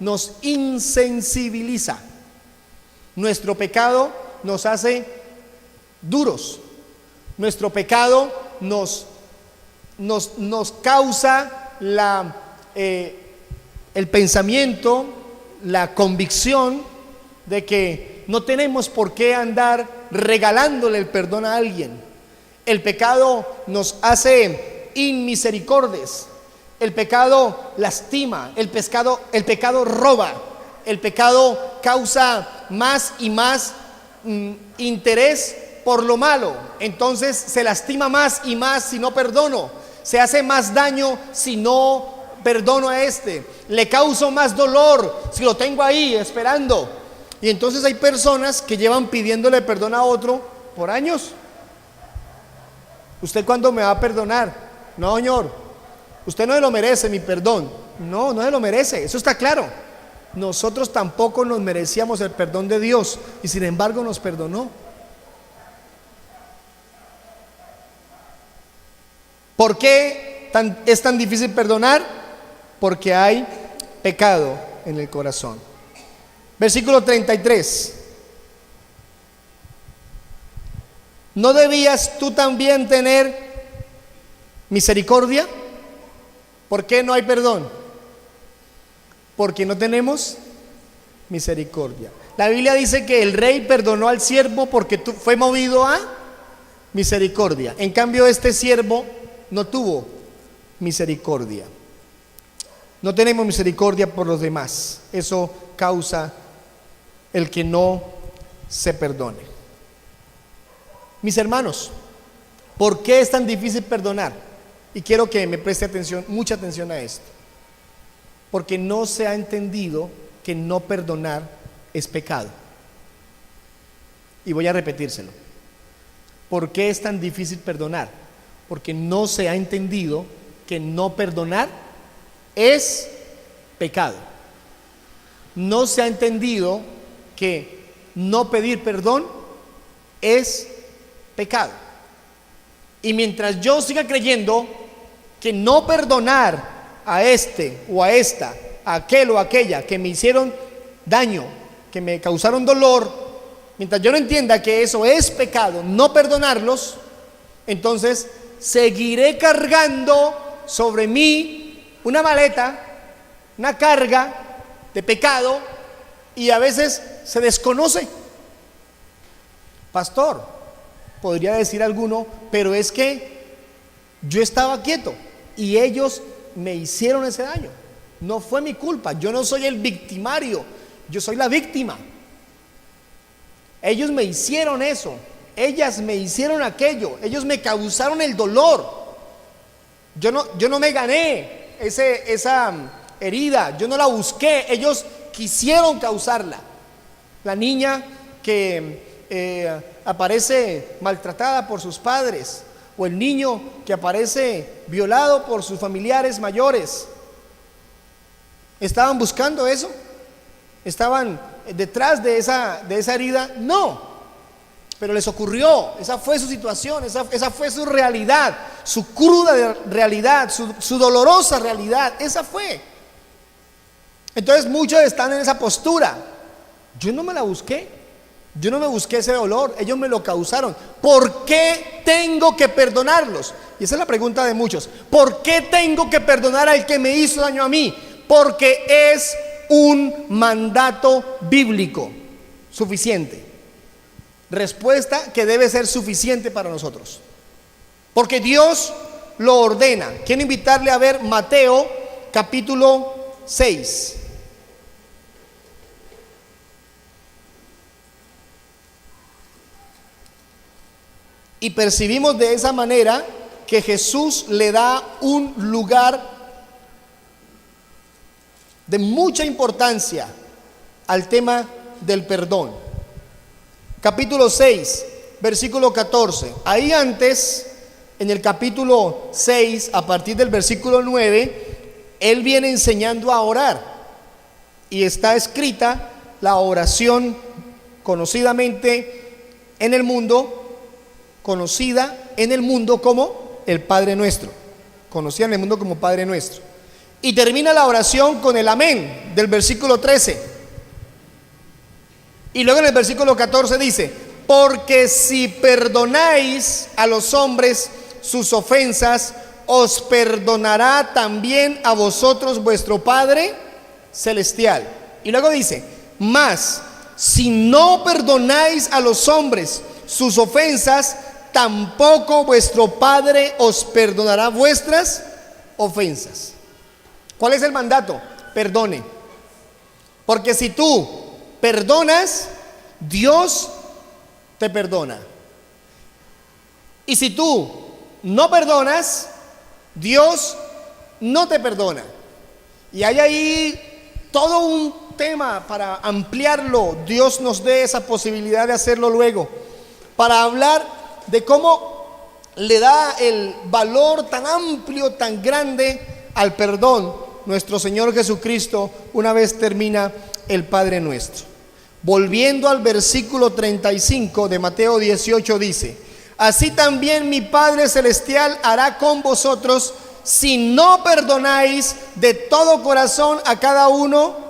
nos insensibiliza. Nuestro pecado nos hace duros. Nuestro pecado nos causa el pensamiento, la convicción de que no tenemos por qué andar regalándole el perdón a alguien. El pecado nos hace inmisericordes. El pecado lastima. El pecado roba. El pecado causa más y más interés por lo malo. Entonces se lastima más y más si no perdono. se hace más daño si no perdono a este, le causo más dolor si lo tengo ahí esperando. Y entonces hay personas que llevan pidiéndole perdón a otro por años. ¿Usted cuándo me va a perdonar? No, señor, usted no se lo merece mi perdón. No, no se lo merece, eso está claro. Nosotros tampoco nos merecíamos el perdón de Dios y sin embargo nos perdonó. ¿Por qué es tan difícil perdonar? Porque hay pecado en el corazón. Versículo 33. ¿No debías tú también tener misericordia? ¿Por qué no hay perdón? Porque no tenemos misericordia. La Biblia dice que el rey perdonó al siervo porque fue movido a misericordia. En cambio, este siervo no tuvo misericordia. No tenemos misericordia por los demás. Eso causa el que no se perdone. Mis hermanos, ¿por qué es tan difícil perdonar? Y quiero que me preste atención, mucha atención a esto. Porque no se ha entendido que no perdonar es pecado. Y voy a repetírselo. ¿Por qué es tan difícil perdonar? Porque no se ha entendido que no perdonar es pecado. No se ha entendido que no pedir perdón es pecado. Y mientras yo siga creyendo que no perdonar a este o a esta, a aquel o a aquella que me hicieron daño, que me causaron dolor, mientras yo no entienda que eso es pecado, no perdonarlos, entonces seguiré cargando sobre mí una maleta, una carga de pecado, y a veces se desconoce. Pastor, podría decir alguno, pero es que yo estaba quieto y ellos me hicieron ese daño. No fue mi culpa, yo no soy el victimario, yo soy la víctima. Ellos me hicieron eso, ellas me hicieron aquello, ellos me causaron el dolor. Yo no me gané esa herida, yo no la busqué, ellos quisieron causarla. La niña que aparece maltratada por sus padres, o el niño que aparece violado por sus familiares mayores, ¿estaban buscando eso? ¿Estaban detrás de esa herida? No, pero les ocurrió, esa fue su situación, esa fue su realidad, su cruda realidad, su dolorosa realidad, esa fue. Entonces muchos están en esa postura. Yo no me la busqué, yo no me busqué ese dolor, ellos me lo causaron. ¿Por qué tengo que perdonarlos? Y esa es la pregunta de muchos. ¿Por qué tengo que perdonar al que me hizo daño a mí? Porque es un mandato bíblico suficiente. Respuesta que debe ser suficiente para nosotros, porque Dios lo ordena. Quiero invitarle a ver Mateo capítulo 6. Y percibimos de esa manera que Jesús le da un lugar de mucha importancia al tema del perdón. Capítulo 6, versículo 14. Ahí antes, en el capítulo 6, a partir del versículo 9, Él viene enseñando a orar. Y está escrita la oración conocida en el mundo como el Padre Nuestro. Conocida en el mundo como Padre Nuestro. Y termina la oración con el amén del versículo 13. Y luego en el versículo 14 dice: porque si perdonáis a los hombres sus ofensas, os perdonará también a vosotros vuestro Padre celestial. Y luego dice: mas si no perdonáis a los hombres sus ofensas, tampoco vuestro Padre os perdonará vuestras ofensas. ¿Cuál es el mandato? Perdone. Porque si tú perdonas, Dios te perdona. Y si tú no perdonas, Dios no te perdona. Y hay ahí todo un tema para ampliarlo. Dios nos dé esa posibilidad de hacerlo luego, para hablar de cómo le da el valor tan amplio, tan grande al perdón nuestro Señor Jesucristo una vez termina el Padre Nuestro. Volviendo al versículo 35 de Mateo 18 dice: así también mi Padre Celestial hará con vosotros si no perdonáis de todo corazón a cada uno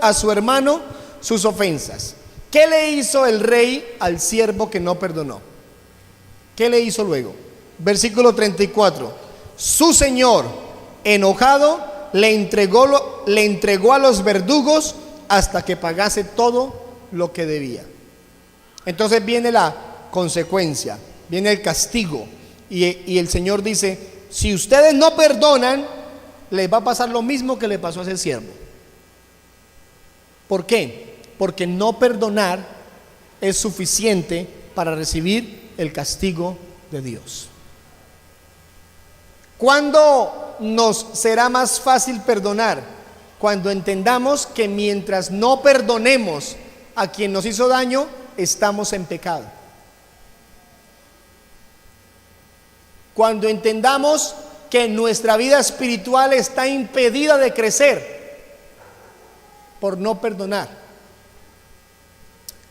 a su hermano sus ofensas. ¿Qué le hizo el rey al siervo que no perdonó? ¿Qué le hizo luego? Versículo 34. Su señor, enojado, le entregó a los verdugos hasta que pagase todo lo que debía. Entonces viene la consecuencia, viene el castigo, y el Señor dice: si ustedes no perdonan, les va a pasar lo mismo que le pasó a ese siervo. ¿Por qué? Porque no perdonar es suficiente para recibir el castigo de Dios. ¿Cuándo nos será más fácil perdonar? Cuando entendamos que mientras no perdonemos a quien nos hizo daño, estamos en pecado. Cuando entendamos que nuestra vida espiritual está impedida de crecer por no perdonar.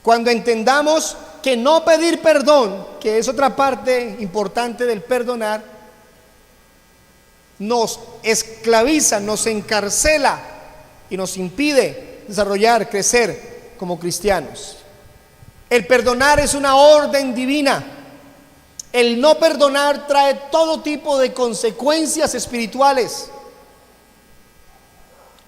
Cuando entendamos que no pedir perdón, que es otra parte importante del perdonar, nos esclaviza, nos encarcela y nos impide desarrollar, crecer como cristianos. El perdonar es una orden divina. El no perdonar trae todo tipo de consecuencias espirituales.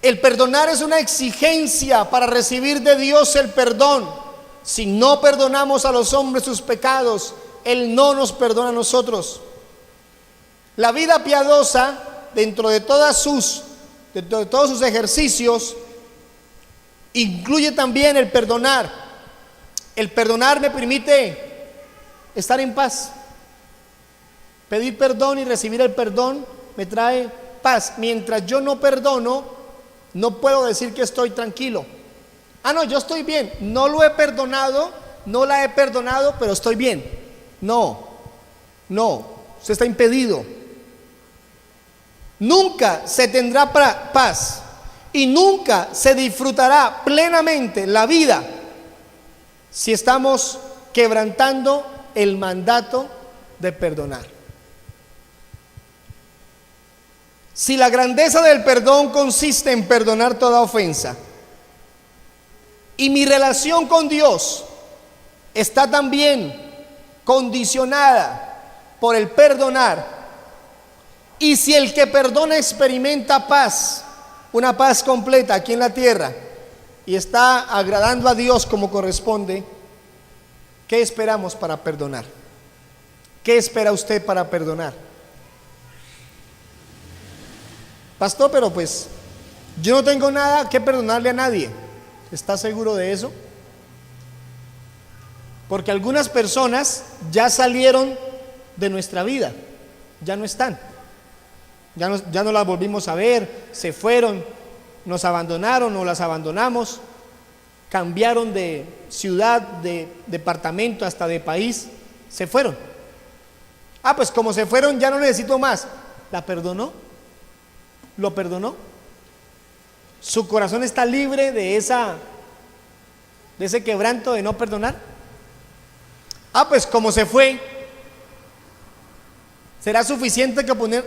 El perdonar es una exigencia para recibir de Dios el perdón. Si no perdonamos a los hombres sus pecados, Él no nos perdona a nosotros. La vida piadosa, dentro de todos sus ejercicios, incluye también el perdonar. El perdonar me permite estar en paz. Pedir perdón y recibir el perdón me trae paz. Mientras yo no perdono, no puedo decir que estoy tranquilo. No, yo estoy bien. No lo he perdonado, no la he perdonado, pero estoy bien. No, usted está impedido. Nunca se tendrá paz y nunca se disfrutará plenamente la vida si estamos quebrantando el mandato de perdonar. Si la grandeza del perdón consiste en perdonar toda ofensa, y mi relación con Dios está también condicionada por el perdonar, y si el que perdona experimenta paz, una paz completa aquí en la tierra, y está agradando a Dios como corresponde, ¿qué esperamos para perdonar? ¿Qué espera usted para perdonar? Pastor, pero pues yo no tengo nada que perdonarle a nadie. ¿Está seguro de eso? Porque algunas personas ya salieron de nuestra vida, ya no están, ya no las volvimos a ver, se fueron, nos abandonaron o las abandonamos, cambiaron de ciudad, de departamento, hasta de país, se fueron. Pues como se fueron, ya no necesito más. ¿La perdonó? ¿Lo perdonó? ¿Su corazón está libre de ese quebranto de no perdonar? Pues como se fue, ¿será suficiente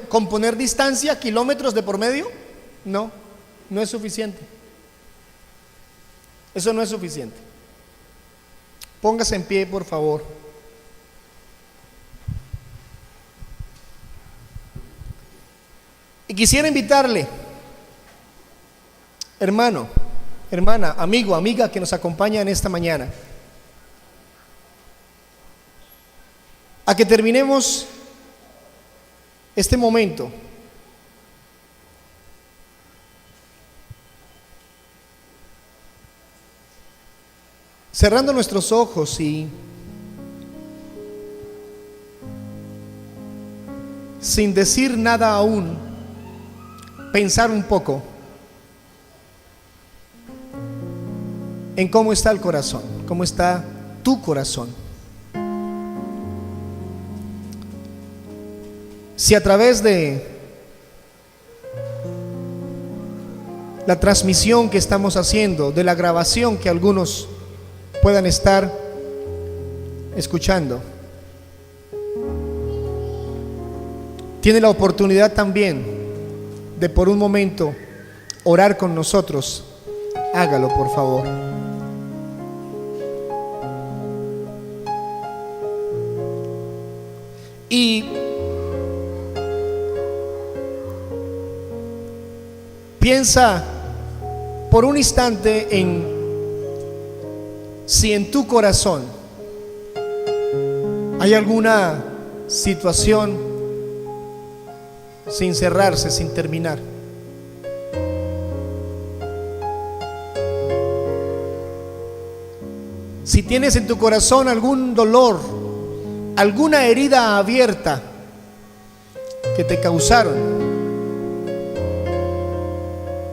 con poner distancia, kilómetros de por medio? No es suficiente. Eso no es suficiente. Póngase en pie, por favor. Y quisiera invitarle, hermano, hermana, amigo, amiga que nos acompaña en esta mañana, a que terminemos este momento cerrando nuestros ojos y sin decir nada aún, pensar un poco en cómo está el corazón, cómo está tu corazón. Si a través de la transmisión que estamos haciendo, de la grabación que algunos puedan estar escuchando, tiene la oportunidad también de por un momento orar con nosotros, hágalo por favor. Y piensa por un instante en si en tu corazón hay alguna situación sin cerrarse, sin terminar. Si tienes en tu corazón algún dolor, alguna herida abierta que te causaron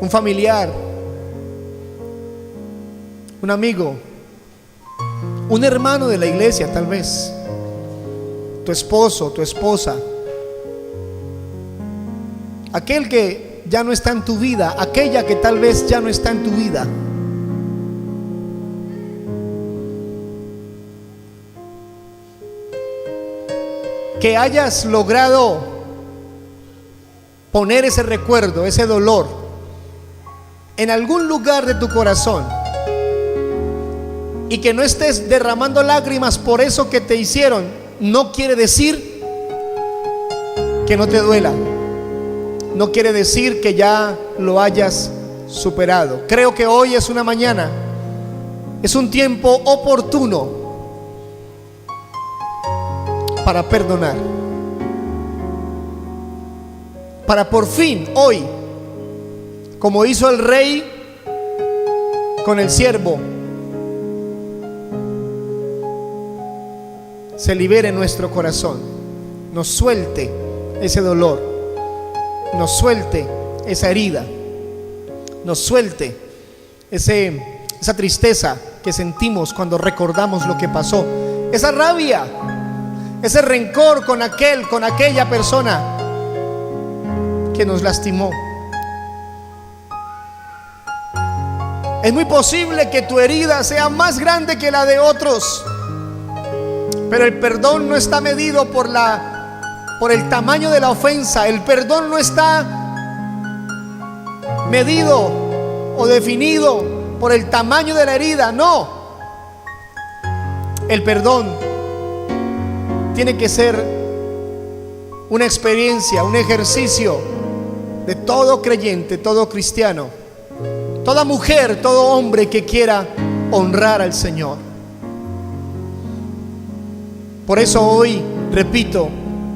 un familiar, un amigo, un hermano de la iglesia, tal vez tu esposo, tu esposa, aquel que ya no está en tu vida, aquella que tal vez ya no está en tu vida. Que hayas logrado poner ese recuerdo, ese dolor en algún lugar de tu corazón, y que no estés derramando lágrimas por eso que te hicieron, no quiere decir que no te duela, no quiere decir que ya lo hayas superado. Creo que hoy es una mañana, es un tiempo oportuno para perdonar, para por fin hoy, como hizo el rey con el siervo, se libere nuestro corazón, nos suelte ese dolor, nos suelte esa herida, nos suelte esa tristeza que sentimos cuando recordamos lo que pasó, esa rabia, ese rencor con aquella persona que nos lastimó. Es muy posible que tu herida sea más grande que la de otros, pero el perdón no está medido por el tamaño de la ofensa. El perdón no está medido o definido por el tamaño de la herida. No, el perdón tiene que ser una experiencia, un ejercicio de todo creyente, todo cristiano, toda mujer, todo hombre que quiera honrar al Señor. Por eso hoy, repito,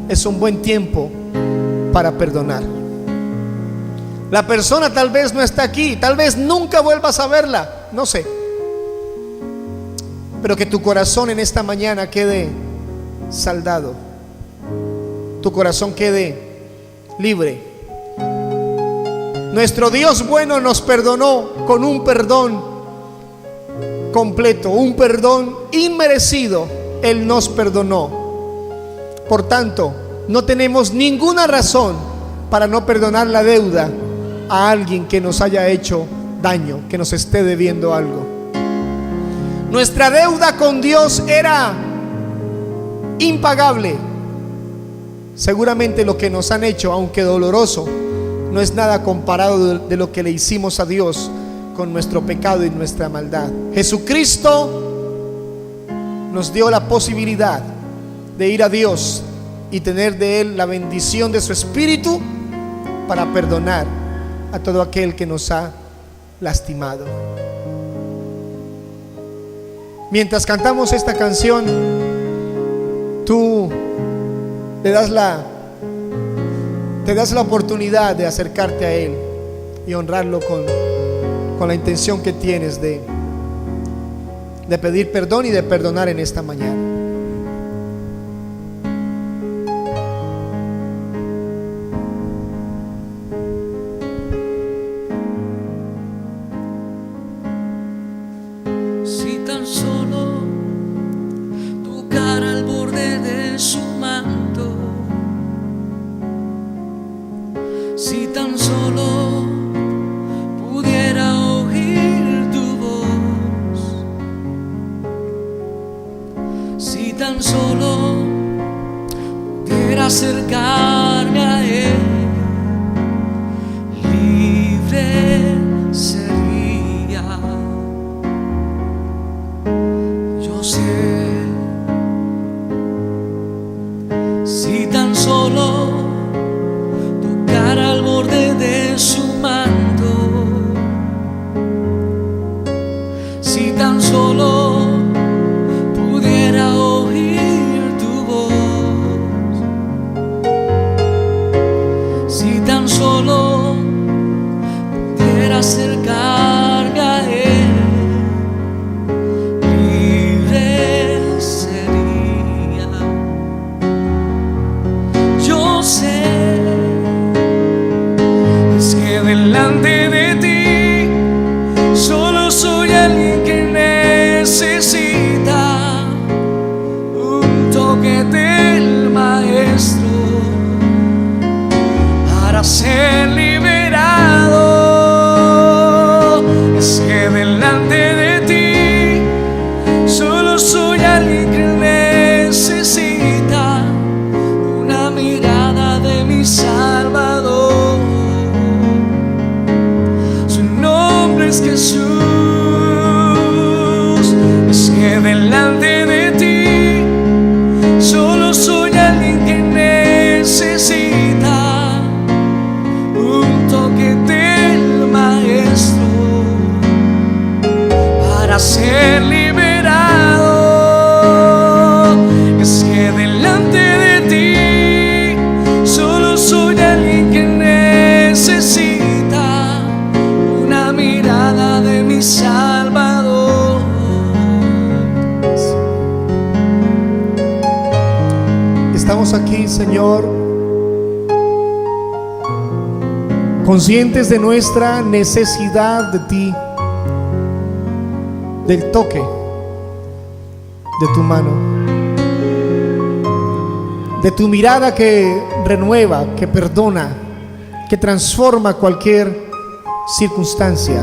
es un buen tiempo para perdonar. La persona tal vez no está aquí, tal vez nunca vuelvas a verla, no sé, pero que tu corazón en esta mañana quede saldado, tu corazón quede libre. Nuestro Dios bueno nos perdonó con un perdón completo, un perdón inmerecido. Él nos perdonó. Por tanto, no tenemos ninguna razón para no perdonar la deuda a alguien que nos haya hecho daño, que nos esté debiendo algo. Nuestra deuda con Dios era impagable. Seguramente lo que nos han hecho, aunque doloroso, no es nada comparado de lo que le hicimos a Dios con nuestro pecado y nuestra maldad. Jesucristo nos dio la posibilidad de ir a Dios y tener de Él la bendición de su Espíritu para perdonar a todo aquel que nos ha lastimado. Mientras cantamos esta canción, tú te das la oportunidad de acercarte a Él y honrarlo con la intención que tienes de pedir perdón y de perdonar en esta mañana. acercarme a Él, libre sería. Yo sé, si tan solo tocara al borde de su manto, si tan solo pudiera oír tu voz, si tan solo pudiera acercarme a Él, libre sería. Yo sé, es que delante de ti solo soy alguien que necesita un toque del Maestro para ser liberado. Es que delante de ti solo soy alguien que necesita una mirada de mi Salvador. Su nombre es Jesús. Es que delante de ti solo soy alguien que necesita un toque del Maestro para ser liberado. Es que delante de ti solo soy alguien que necesita una mirada de mi Salvador. Estamos aquí, Señor, conscientes de nuestra necesidad de ti, del toque de tu mano, de tu mirada que renueva, que perdona, que transforma cualquier circunstancia.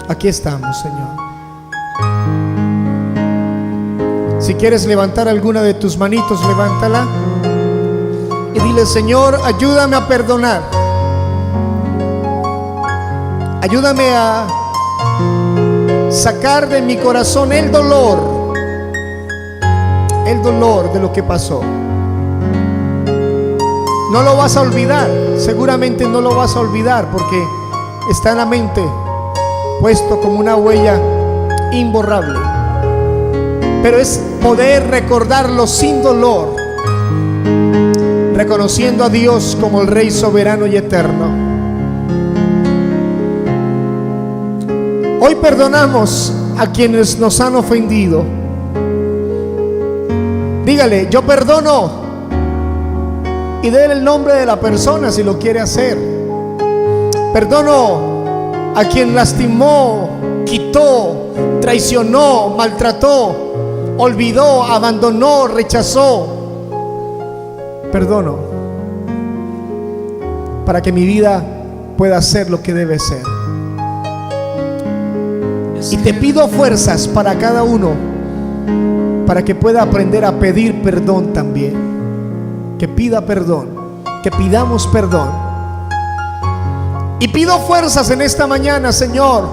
Aquí estamos, Señor. Si quieres levantar alguna de tus manitos, levántala y dile: Señor, ayúdame a perdonar. Ayúdame a sacar de mi corazón el dolor de lo que pasó. No lo vas a olvidar, seguramente no lo vas a olvidar, porque está en la mente puesto como una huella imborrable. Pero es poder recordarlo sin dolor, reconociendo a Dios como el Rey soberano y eterno. Hoy perdonamos a quienes nos han ofendido. Dígale: yo perdono, y déle el nombre de la persona si lo quiere hacer. Perdono a quien lastimó, quitó, traicionó, maltrató, olvidó, abandonó, rechazó. Perdono para que mi vida pueda ser lo que debe ser. Y te pido fuerzas para cada uno, para que pueda aprender a pedir perdón también. Que pida perdón, que pidamos perdón. Y pido fuerzas en esta mañana, Señor,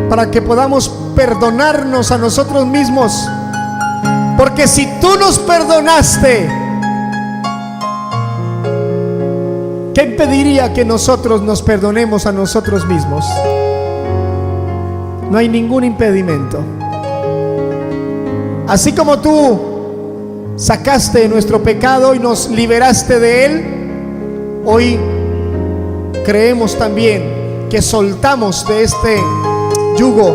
para que podamos perdonarnos a nosotros mismos. Porque si tú nos perdonaste, ¿qué impediría que nosotros nos perdonemos a nosotros mismos? No hay ningún impedimento. Así como tú sacaste nuestro pecado y nos liberaste de él, hoy creemos también que soltamos de este yugo,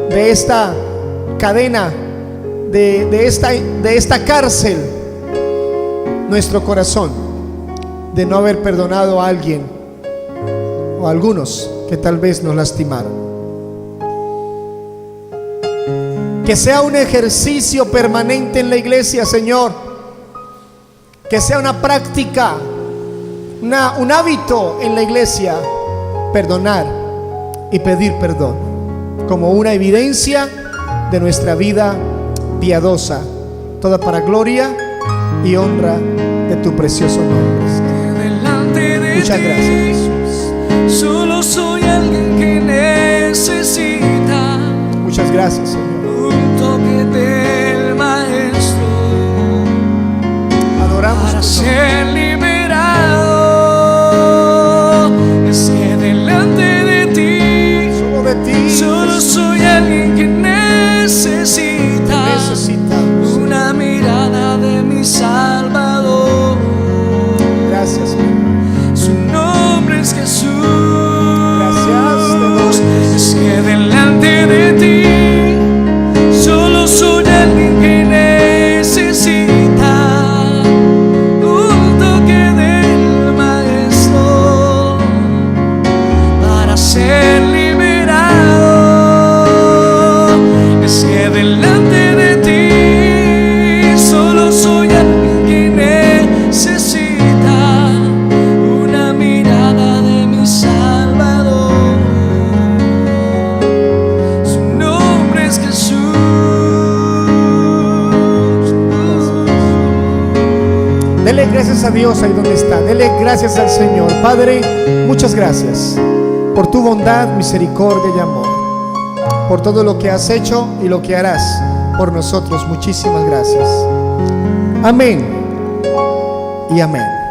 de esta cadena, de esta cárcel, nuestro corazón, de no haber perdonado a alguien o a algunos que tal vez nos lastimaron. Que sea un ejercicio permanente en la iglesia, Señor. Que sea una práctica, un hábito en la iglesia, perdonar y pedir perdón, como una evidencia de nuestra vida piadosa, toda para gloria y honra de tu precioso nombre. Delante de Muchas ti, gracias, Jesús. solo soy alguien que necesita Muchas gracias, Señor. un toque del Maestro Adoramos para tu nombre. ser liberado. Es que delante de ti, Solo de ti, solo Jesús, soy alguien que necesita necesitamos. una mirada de mi Salvador. Gracias, Señor. Su nombre es Jesús. Gracias te doy. Es que delante de ti solo soy alguien que necesita un toque del Maestro para ser liberado. Es que delante de ti solo soy alguien que necesita una mirada de mi Salvador. Su nombre es Jesús. Dele gracias a Dios ahí donde está. Dele gracias al Señor. Padre, muchas gracias por tu bondad, misericordia y amor, por todo lo que has hecho y lo que harás por nosotros. Muchísimas gracias. Amén y amén.